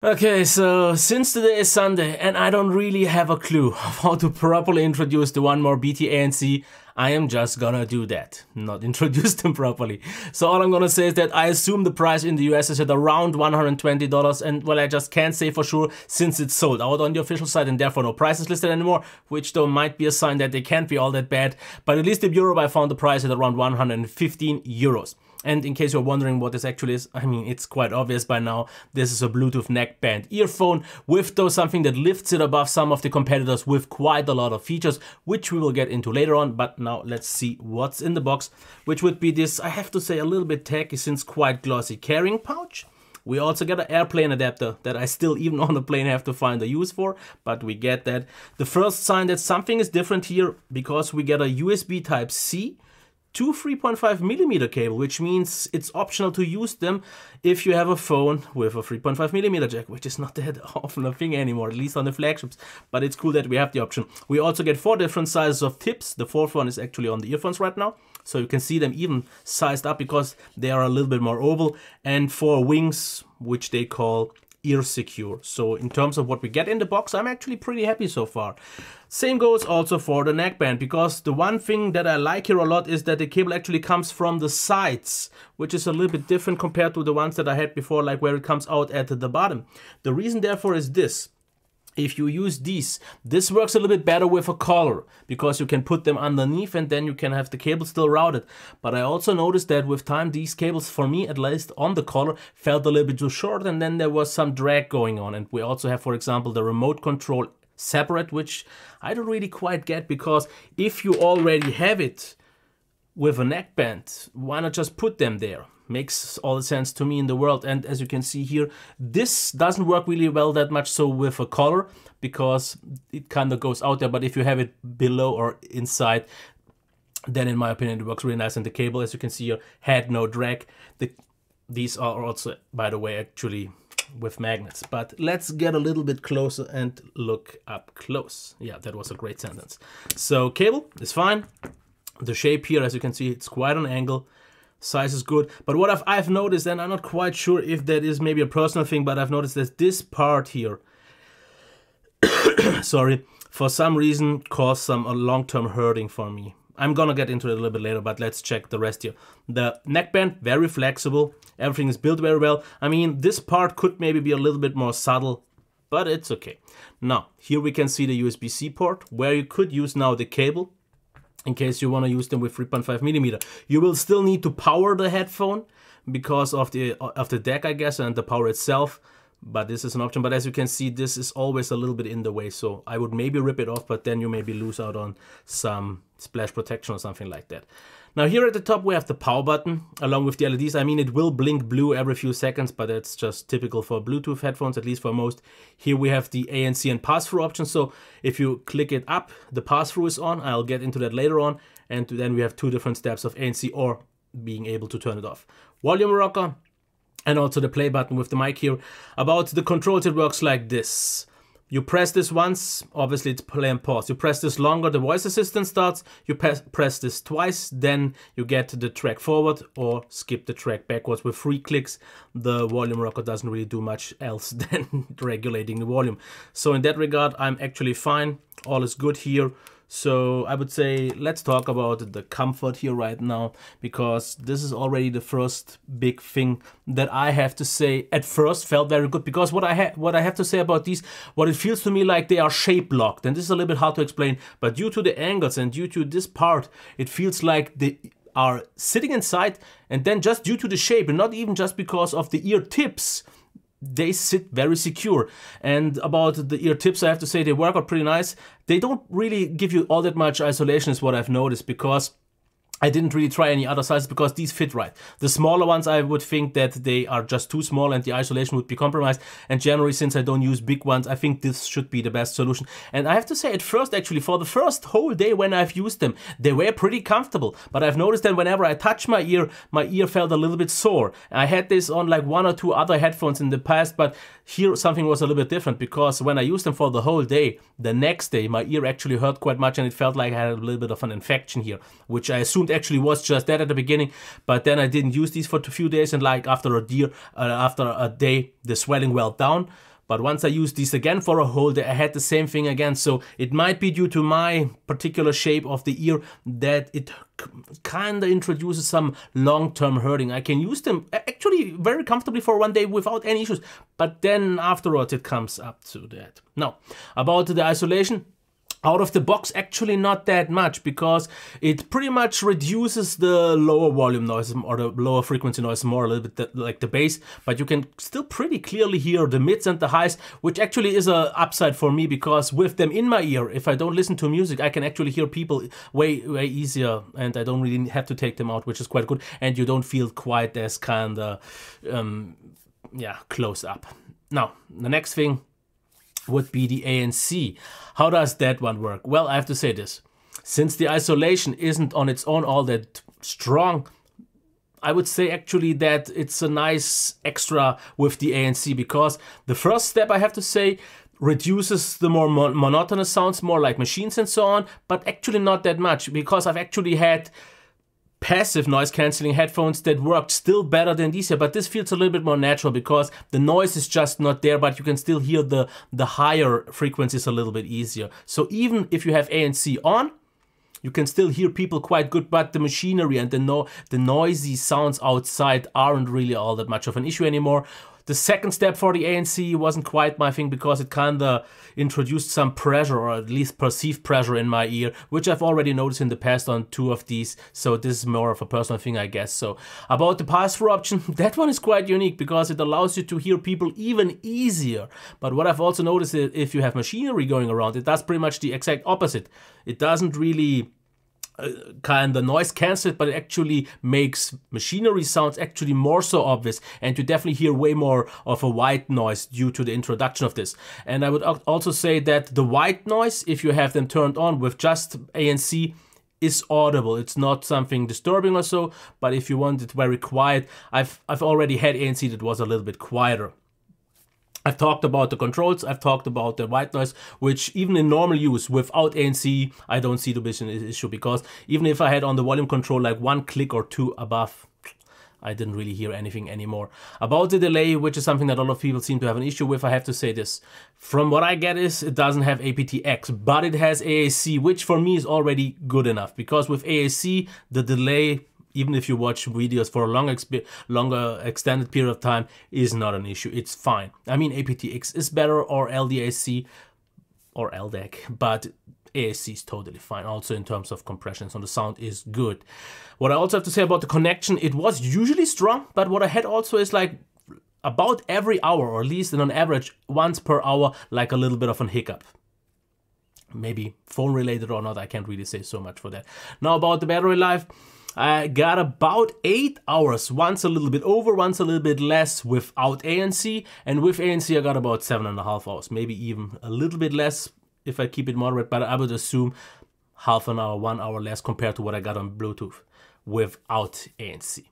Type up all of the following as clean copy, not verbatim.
Okay, so since today is Sunday and I don't really have a clue of how to properly introduce the one more BT ANC, I am just gonna do that, not introduce them properly. So all I'm gonna say is that I assume the price in the US is at around $120, and well, I just can't say for sure since it's sold out on the official site and therefore no price is listed anymore, which though might be a sign that they can't be all that bad, but at least in Europe I found the price at around 115 euros. And in case you're wondering what this actually is, I mean, it's quite obvious by now. This is a Bluetooth neckband earphone with though something that lifts it above some of the competitors with quite a lot of features, which we will get into later on. But now let's see what's in the box, which would be this, I have to say, a little bit tacky since quite glossy carrying pouch. We also get an airplane adapter that I still, even on the plane, have to find a use for, but we get that. The first sign that something is different here, because we get a USB Type-C to 3.5mm cable, which means it's optional to use them if you have a phone with a 3.5mm jack, which is not that often a thing anymore, at least on the flagships, but it's cool that we have the option. We also get 4 different sizes of tips. The 4th one is actually on the earphones right now, so you can see them even sized up because they are a little bit more oval, and 4 wings, which they call ear secure. So in terms of what we get in the box, I'm actually pretty happy so far. Same goes also for the neckband, because the one thing that I like here a lot is that the cable actually comes from the sides, which is a little bit different compared to the ones that I had before, like where it comes out at the bottom. The reason therefore is this. If you use these, this works a little bit better with a collar, because you can put them underneath and then you can have the cable still routed. But I also noticed that with time, these cables, for me at least on the collar, felt a little bit too short, and then there was some drag going on. And we also have, for example, the remote control separate, which I don't really quite get, because if you already have it with a neckband, why not just put them there? Makes all the sense to me in the world. And as you can see here, this doesn't work really well that much so with a collar, because it kind of goes out there. But if you have it below or inside, then in my opinion it works really nice. And the cable, as you can see here, had no drag. These are also, by the way, actually with magnets. But let's get a little bit closer and look up close. Yeah, that was a great sentence. So cable is fine. The shape here, as you can see, it's quite an angle. Size is good, but what I've noticed, and I'm not quite sure if that is maybe a personal thing, but I've noticed that this part here, sorry, for some reason caused some long-term hurting for me. I'm gonna get into it a little bit later, but let's check the rest here. The neckband, very flexible, everything is built very well. I mean, this part could maybe be a little bit more subtle, but it's okay. Now, here we can see the USB-C port, where you could use now the cable, in case you want to use them with 3.5mm. You will still need to power the headphone because of the deck, I guess, and the power itself, but this is an option. But as you can see, this is always a little bit in the way, so I would maybe rip it off, but then you maybe lose out on some splash protection or something like that. Now here at the top we have the power button along with the LEDs. I mean, it will blink blue every few seconds, but that's just typical for Bluetooth headphones, at least for most. Here we have the ANC and pass-through option, so if you click it up, the pass-through is on. I'll get into that later on. And then we have 2 different steps of ANC or being able to turn it off. Volume rocker, and also the play button with the mic here. About the controls, it works like this. You press this once, obviously it's play and pause. You press this longer, the voice assistant starts. You press this twice, then you get the track forward or skip the track backwards. With 3 clicks, the volume rocker doesn't really do much else than regulating the volume. So in that regard, I'm actually fine. All is good here. So I would say let's talk about the comfort here right now, because this is already the first big thing that I have to say at first felt very good, because what I have to say about these, what it feels to me like they are shape locked, and this is a little bit hard to explain, but due to the angles and due to this part, it feels like they are sitting inside, and then just due to the shape and not even just because of the ear tips, they sit very secure. And about the ear tips, I have to say they work out pretty nice. They don't really give you all that much isolation is what I've noticed, because I didn't really try any other sizes because these fit right. The smaller ones, I would think that they are just too small and the isolation would be compromised. And generally, since I don't use big ones, I think this should be the best solution. And I have to say, at first, actually, for the first whole day when I've used them, they were pretty comfortable. But I've noticed that whenever I touch my ear felt a little bit sore. I had this on like 1 or 2 other headphones in the past, but here something was a little bit different, because when I used them for the whole day, the next day, my ear actually hurt quite much and it felt like I had a little bit of an infection here, which I assumed actually was just that at the beginning. But then I didn't use these for a few days, and like after a day, the swelling went down. But once I used these again for a holder, I had the same thing again. So it might be due to my particular shape of the ear that it kind of introduces some long-term hurting. I can use them actually very comfortably for one day without any issues. But then afterwards it comes up to that. Now, about the isolation. Out of the box, actually not that much, because it pretty much reduces the lower volume noise or the lower frequency noise more, a little bit like the bass, but you can still pretty clearly hear the mids and the highs, which actually is a upside for me, because with them in my ear, if I don't listen to music, I can actually hear people way easier, and I don't really have to take them out, which is quite good, and you don't feel quite as kind of, close up. Now, the next thing would be the ANC. How does that one work? Well, I have to say this. Since the isolation isn't on its own all that strong, I would say actually that it's a nice extra with the ANC, because the first step, I have to say, reduces the more monotonous sounds, more like machines and so on, but actually not that much, because I've actually had passive noise cancelling headphones that worked still better than these here, but this feels a little bit more natural because the noise is just not there, but you can still hear the higher frequencies a little bit easier. So even if you have ANC on, you can still hear people quite good, but the machinery and the noisy sounds outside aren't really all that much of an issue anymore. The second step for the ANC wasn't quite my thing, because it kind of introduced some pressure, or at least perceived pressure in my ear, which I've already noticed in the past on 2 of these, so this is more of a personal thing, I guess. So about the pass-through option, that one is quite unique because it allows you to hear people even easier. But what I've also noticed is if you have machinery going around, it does pretty much the exact opposite. It doesn't really kind of noise cancel it, but it actually makes machinery sounds actually more so obvious, and you definitely hear way more of a white noise due to the introduction of this. And I would also say that the white noise, if you have them turned on with just ANC, is audible. It's not something disturbing or so, but if you want it very quiet, I've already had ANC that was a little bit quieter. I've talked about the controls, I've talked about the white noise, which even in normal use without ANC, I don't see the big issue, because even if I had on the volume control like 1 click or 2 above, I didn't really hear anything anymore. About the delay, which is something that a lot of people seem to have an issue with, I have to say this. From what I get is it doesn't have aptX, but it has AAC, which for me is already good enough, because with AAC, the delay, even if you watch videos for a longer extended period of time, is not an issue. It's fine. I mean, aptX is better, or LDAC, or LDAC, but AAC is totally fine. Also in terms of compression, so the sound is good. What I also have to say about the connection, it was usually strong, but what I had also is like about every hour, or at least on average once per hour, like a little bit of a hiccup. Maybe phone related or not, I can't really say so much for that. Now about the battery life, I got about 8 hours, once a little bit over, once a little bit less without ANC, and with ANC I got about 7.5 hours, maybe even a little bit less if I keep it moderate, but I would assume half an hour, 1 hour less compared to what I got on Bluetooth without ANC.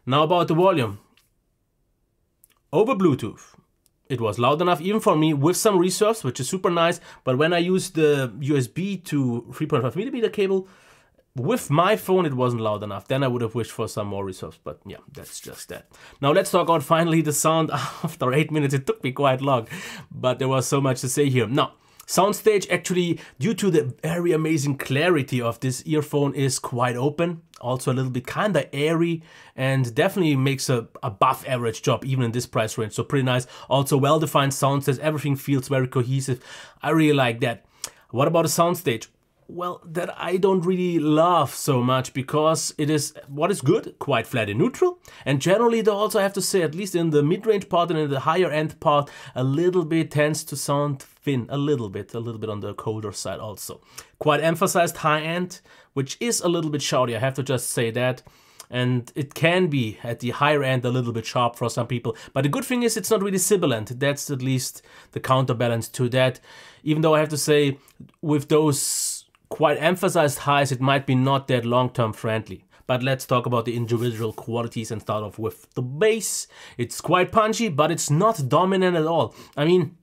Now about the volume. Over Bluetooth, it was loud enough even for me with some reverbs, which is super nice, but when I used the USB to 3.5mm cable, with my phone, it wasn't loud enough. Then I would have wished for some more reverbs, but yeah, that's just that. Now let's talk about finally the sound. After 8 minutes, it took me quite long, but there was so much to say here. Now, soundstage actually, due to the very amazing clarity of this earphone, is quite open. Also a little bit kind of airy, and definitely makes a above average job even in this price range. So pretty nice. Also well-defined soundstage. Everything feels very cohesive. I really like that. What about the soundstage? Well, that I don't really love so much, because it is, what is good, quite flat and neutral. And generally, though, also I have to say, at least in the mid-range part and in the higher end part, a little bit tends to sound thin, a little bit on the colder side also. Quite emphasized high end, which is a little bit shouty, I have to just say that. And it can be at the higher end a little bit sharp for some people. But the good thing is it's not really sibilant. That's at least the counterbalance to that. Even though I have to say, with those quite emphasized highs, it might be not that long-term friendly. But let's talk about the individual qualities and start off with the bass. It's quite punchy, but it's not dominant at all. I mean,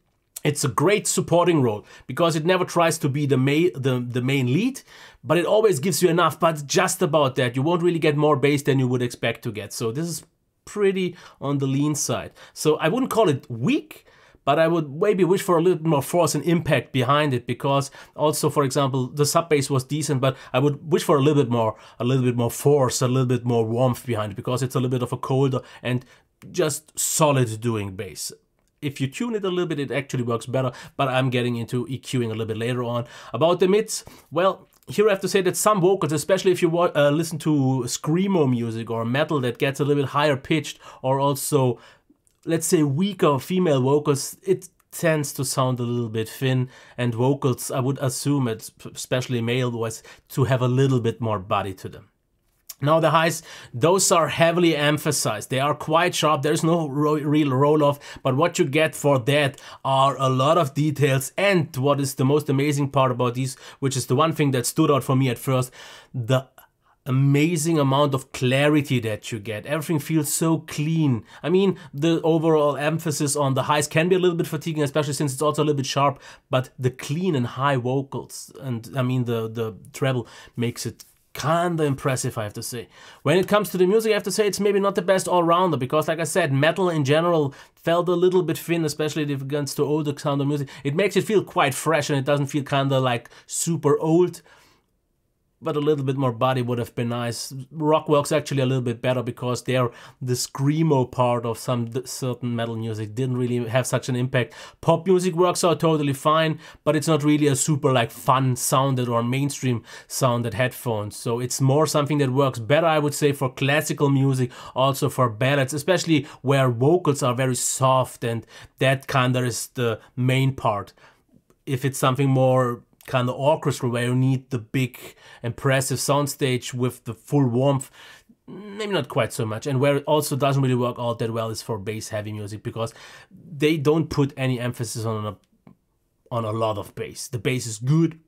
it's a great supporting role, because it never tries to be the main lead, but it always gives you enough, but just about that. You won't really get more bass than you would expect to get. So this is pretty on the lean side. So I wouldn't call it weak, but I would maybe wish for a little bit more force and impact behind it, because also, for example, the sub bass was decent, but I would wish for a little bit more force, a little bit more warmth behind it, because it's a little bit of a colder and just solid doing bass. If you tune it a little bit, it actually works better, but I'm getting into EQing a little bit later on. About the mids, well, here I have to say that some vocals, especially if you listen to screamo music or metal that gets a little bit higher pitched, or also, let's say, weaker female vocals, it tends to sound a little bit thin, and vocals, I would assume, especially male voice, to have a little bit more body to them. Now the highs, those are heavily emphasized. They are quite sharp. There's no real roll-off, but what you get for that are a lot of details, and what is the most amazing part about these, which is the one thing that stood out for me at first, the amazing amount of clarity that you get. Everything feels so clean. I mean, the overall emphasis on the highs can be a little bit fatiguing, especially since it's also a little bit sharp, but the clean and high vocals, and I mean the treble, makes it kinda impressive, I have to say. When it comes to the music, I have to say it's maybe not the best all-rounder, because like I said, metal in general felt a little bit thin, especially if it comes to older sound of music. It makes it feel quite fresh, and it doesn't feel kinda like super old, but a little bit more body would have been nice. Rock works actually a little bit better, because the screamo part of some certain metal music didn't really have such an impact. Pop music works out totally fine, but it's not really a super like fun sounded or mainstream sounded headphones. So it's more something that works better, I would say, for classical music, also for ballads, especially where vocals are very soft, and that kinda is the main part. If it's something more kind of orchestral, where you need the big impressive soundstage with the full warmth, maybe not quite so much. And where it also doesn't really work out that well is for bass heavy music, because they don't put any emphasis on a lot of bass. The bass is good,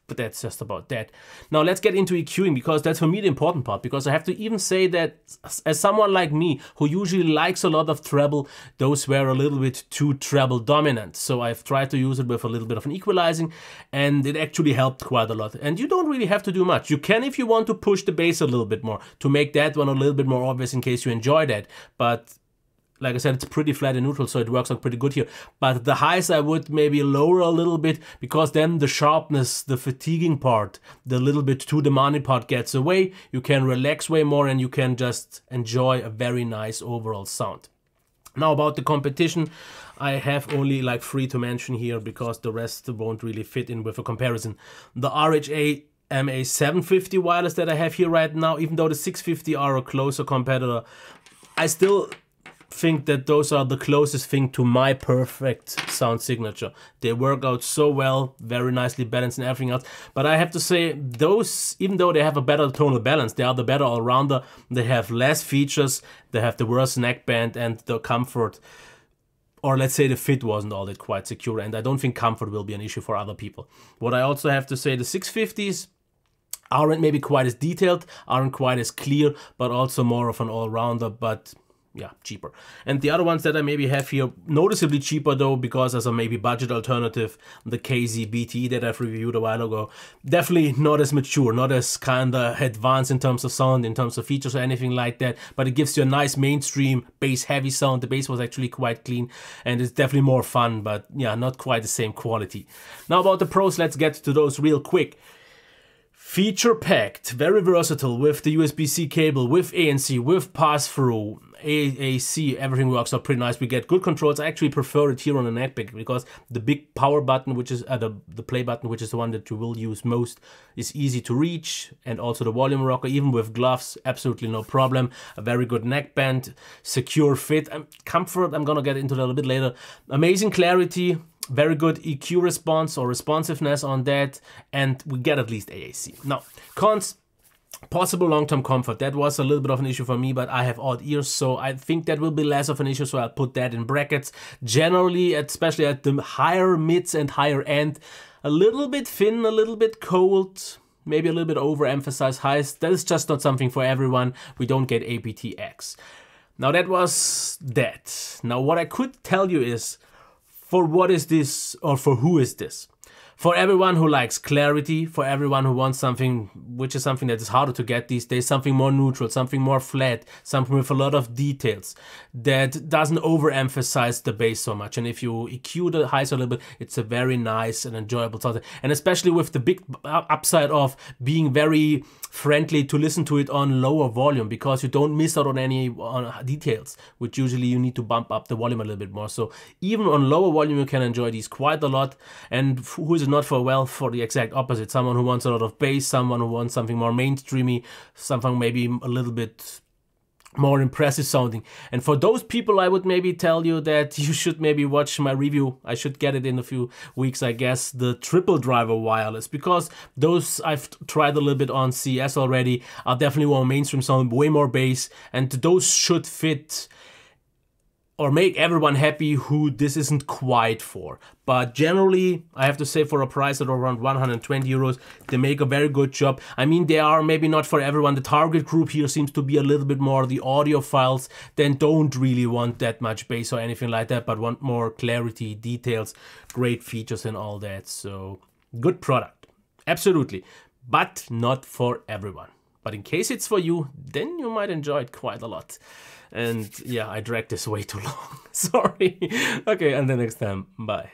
but that's just about that. Now let's get into EQing, because that's for me the important part, because I have to even say that as someone like me who usually likes a lot of treble, those were a little bit too treble dominant. So I've tried to use it with a little bit of an equalizing, and it actually helped quite a lot. And you don't really have to do much. You can, if you want, to push the bass a little bit more to make that one a little bit more obvious in case you enjoy that. But like I said, it's pretty flat and neutral, so it works out pretty good here. But the highs I would maybe lower a little bit, because then the sharpness, the fatiguing part, the little bit too demanding part gets away. You can relax way more, and you can just enjoy a very nice overall sound. Now about the competition, I have only like 3 to mention here, because the rest won't really fit in with a comparison. The RHA MA750 wireless that I have here right now, even though the 650 are a closer competitor, I still think that those are the closest thing to my perfect sound signature. They work out so well, very nicely balanced and everything else. But I have to say, those, even though they have a better tonal balance, they are the better all-rounder. They have less features, they have the worse neckband, and the comfort, or let's say the fit, wasn't all that quite secure, and I don't think comfort will be an issue for other people. What I also have to say, the 650s aren't maybe quite as detailed, aren't quite as clear, but also more of an all-rounder, but yeah, cheaper. And the other ones that I maybe have here, noticeably cheaper though, because as a maybe budget alternative, the KZ BT that I've reviewed a while ago, definitely not as mature, not as kinda advanced in terms of sound, in terms of features or anything like that, but it gives you a nice mainstream bass heavy sound. The bass was actually quite clean, and it's definitely more fun, but yeah, not quite the same quality. Now about the pros, let's get to those real quick. Feature packed, very versatile, with the USB-C cable, with ANC, with pass-through, AAC, everything works out pretty nice. We get good controls. I actually prefer it here on the Nitpicker, because the big power button, which is the play button, which is the one that you will use most, is easy to reach, and also the volume rocker, even with gloves, absolutely no problem. A very good neckband, secure fit, comfort, I'm gonna get into that a bit later. Amazing clarity, very good EQ response or responsiveness on that, and we get at least AAC. Now, cons. Possible long-term comfort. That was a little bit of an issue for me, but I have odd ears, so I think that will be less of an issue, so I'll put that in brackets. Generally, especially at the higher mids and higher end, a little bit thin, a little bit cold, maybe a little bit overemphasized highs. That is just not something for everyone. We don't get aptX. Now that was that. Now what I could tell you is, for what is this, or for who is this? For everyone who likes clarity, for everyone who wants something which is something that is harder to get these days, something more neutral, something more flat, something with a lot of details that doesn't overemphasize the bass so much. And if you EQ the highs a little bit, it's a very nice and enjoyable sound. And especially with the big upside of being very friendly to listen to it on lower volume, because you don't miss out on any details, which usually you need to bump up the volume a little bit more. So even on lower volume you can enjoy these quite a lot. And who is it not for? Well, for the exact opposite, someone who wants a lot of bass, someone who wants something more mainstreamy, something maybe a little bit more impressive sounding. And for those people, I would maybe tell you that you should maybe watch my review. I should get it in a few weeks, I guess, the Triple Driver wireless, because those I've tried a little bit on CS already, are definitely more mainstream sound, way more bass, and those should fit or make everyone happy who this isn't quite for. But generally, I have to say, for a price at around 120 euros, they make a very good job. I mean, they are maybe not for everyone. The target group here seems to be a little bit more the audiophiles, then don't really want that much bass or anything like that, but want more clarity, details, great features and all that. So, good product. Absolutely. But not for everyone. But in case it's for you, then you might enjoy it quite a lot. And yeah, I dragged this way too long. Sorry. Okay, until next time. Bye.